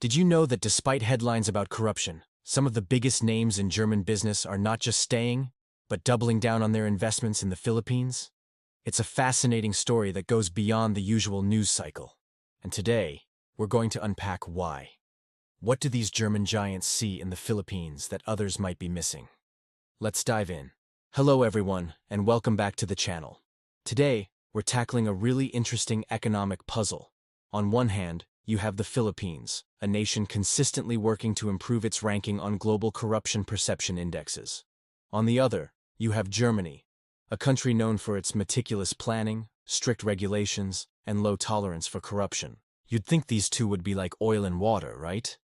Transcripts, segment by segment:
Did you know that despite headlines about corruption, some of the biggest names in German business are not just staying, but doubling down on their investments in the Philippines? It's a fascinating story that goes beyond the usual news cycle. And today, we're going to unpack why. What do these German giants see in the Philippines that others might be missing? Let's dive in. Hello everyone, and welcome back to the channel. Today, we're tackling a really interesting economic puzzle. On one hand, you have the Philippines, a nation consistently working to improve its ranking on global corruption perception indexes. On the other, you have Germany, a country known for its meticulous planning, strict regulations, and low tolerance for corruption. You'd think these two would be like oil and water, right?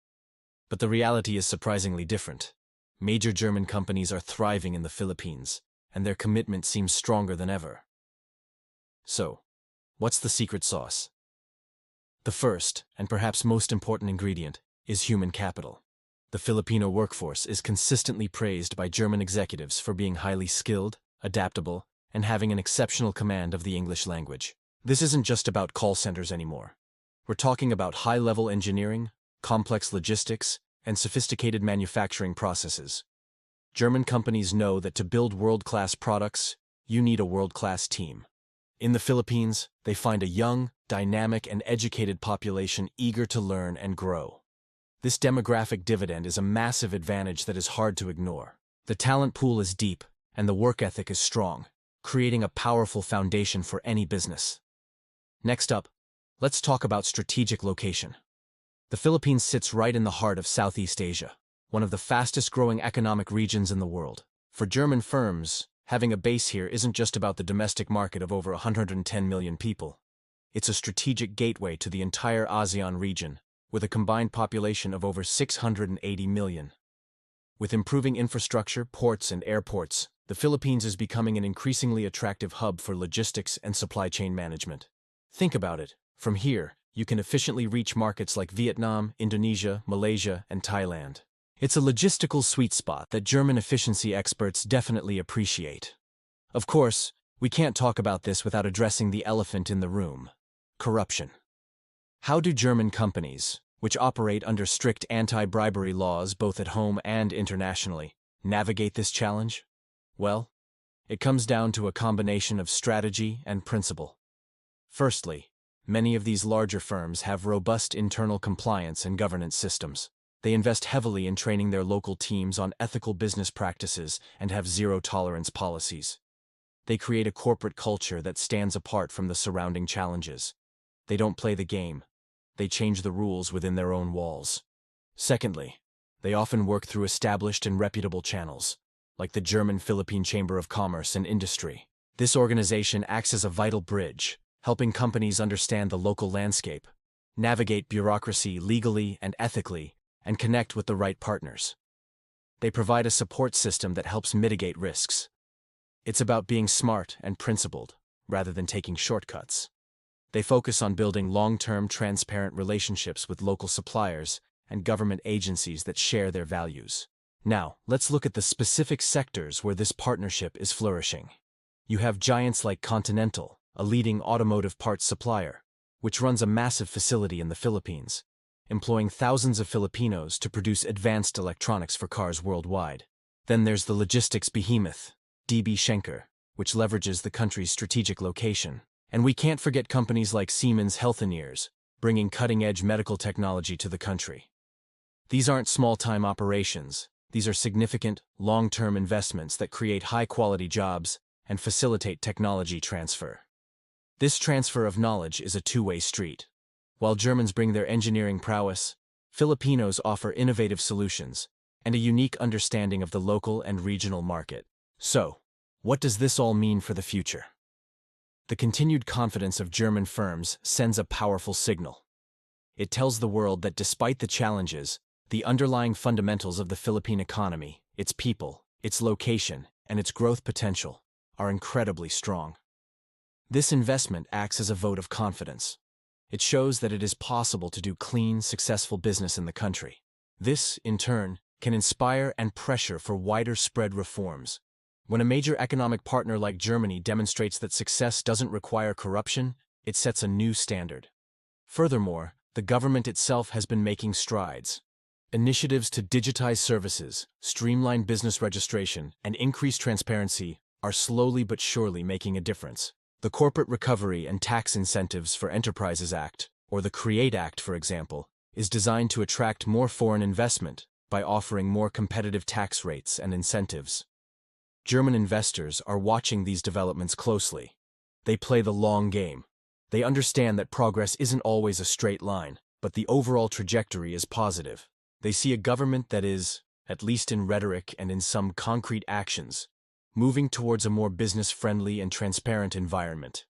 But the reality is surprisingly different. Major German companies are thriving in the Philippines, and their commitment seems stronger than ever. So, what's the secret sauce? The first, and perhaps most important ingredient, is human capital. The Filipino workforce is consistently praised by German executives for being highly skilled, adaptable, and having an exceptional command of the English language. This isn't just about call centers anymore. We're talking about high-level engineering, complex logistics, and sophisticated manufacturing processes. German companies know that to build world-class products, you need a world-class team. In the Philippines, they find a young, dynamic, and educated population eager to learn and grow. This demographic dividend is a massive advantage that is hard to ignore. The talent pool is deep, and the work ethic is strong, creating a powerful foundation for any business. Next up, let's talk about strategic location. The Philippines sits right in the heart of Southeast Asia, one of the fastest-growing economic regions in the world. For German firms, having a base here isn't just about the domestic market of over 110 million people. It's a strategic gateway to the entire ASEAN region, with a combined population of over 680 million. With improving infrastructure, ports, and airports, the Philippines is becoming an increasingly attractive hub for logistics and supply chain management. Think about it. From here, you can efficiently reach markets like Vietnam, Indonesia, Malaysia, and Thailand. It's a logistical sweet spot that German efficiency experts definitely appreciate. Of course, we can't talk about this without addressing the elephant in the room: corruption. How do German companies, which operate under strict anti-bribery laws both at home and internationally, navigate this challenge? Well, it comes down to a combination of strategy and principle. Firstly, many of these larger firms have robust internal compliance and governance systems. They invest heavily in training their local teams on ethical business practices and have zero-tolerance policies. They create a corporate culture that stands apart from the surrounding challenges. They don't play the game. They change the rules within their own walls. Secondly, they often work through established and reputable channels, like the German-Philippine Chamber of Commerce and Industry. This organization acts as a vital bridge, helping companies understand the local landscape, navigate bureaucracy legally and ethically, and connect with the right partners. They provide a support system that helps mitigate risks. It's about being smart and principled, rather than taking shortcuts. They focus on building long-term, transparent relationships with local suppliers and government agencies that share their values. Now, let's look at the specific sectors where this partnership is flourishing. You have giants like Continental, a leading automotive parts supplier, which runs a massive facility in the Philippines, employing thousands of Filipinos to produce advanced electronics for cars worldwide. Then there's the logistics behemoth, DB Schenker, which leverages the country's strategic location. And we can't forget companies like Siemens Healthineers, bringing cutting-edge medical technology to the country. These aren't small-time operations. These are significant, long-term investments that create high-quality jobs and facilitate technology transfer. This transfer of knowledge is a two-way street. While Germans bring their engineering prowess, Filipinos offer innovative solutions and a unique understanding of the local and regional market. So, what does this all mean for the future? The continued confidence of German firms sends a powerful signal. It tells the world that despite the challenges, the underlying fundamentals of the Philippine economy, its people, its location, and its growth potential, are incredibly strong. This investment acts as a vote of confidence. It shows that it is possible to do clean, successful business in the country. This, in turn, can inspire and pressure for wider spread reforms. When a major economic partner like Germany demonstrates that success doesn't require corruption, it sets a new standard. Furthermore, the government itself has been making strides. Initiatives to digitize services, streamline business registration, and increase transparency are slowly but surely making a difference. The Corporate Recovery and Tax Incentives for Enterprises Act, or the CREATE Act, for example, is designed to attract more foreign investment by offering more competitive tax rates and incentives. German investors are watching these developments closely. They play the long game. They understand that progress isn't always a straight line, but the overall trajectory is positive. They see a government that is, at least in rhetoric and in some concrete actions, moving towards a more business-friendly and transparent environment.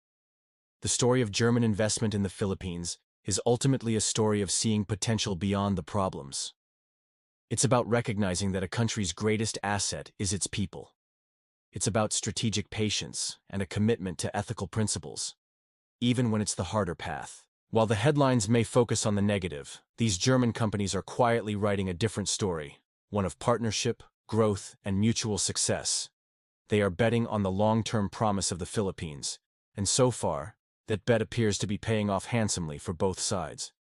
The story of German investment in the Philippines is ultimately a story of seeing potential beyond the problems. It's about recognizing that a country's greatest asset is its people. It's about strategic patience and a commitment to ethical principles, even when it's the harder path. While the headlines may focus on the negative, these German companies are quietly writing a different story, one of partnership, growth, and mutual success. They are betting on the long-term promise of the Philippines, and so far, that bet appears to be paying off handsomely for both sides.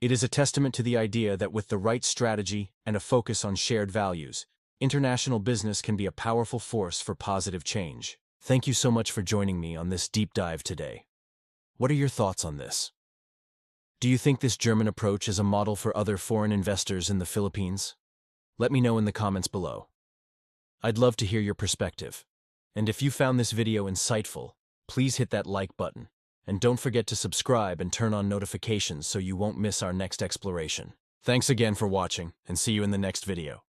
It is a testament to the idea that with the right strategy and a focus on shared values, international business can be a powerful force for positive change. Thank you so much for joining me on this deep dive today. What are your thoughts on this? Do you think this German approach is a model for other foreign investors in the Philippines? Let me know in the comments below. I'd love to hear your perspective. And if you found this video insightful, please hit that like button. And don't forget to subscribe and turn on notifications so you won't miss our next exploration. Thanks again for watching, and see you in the next video.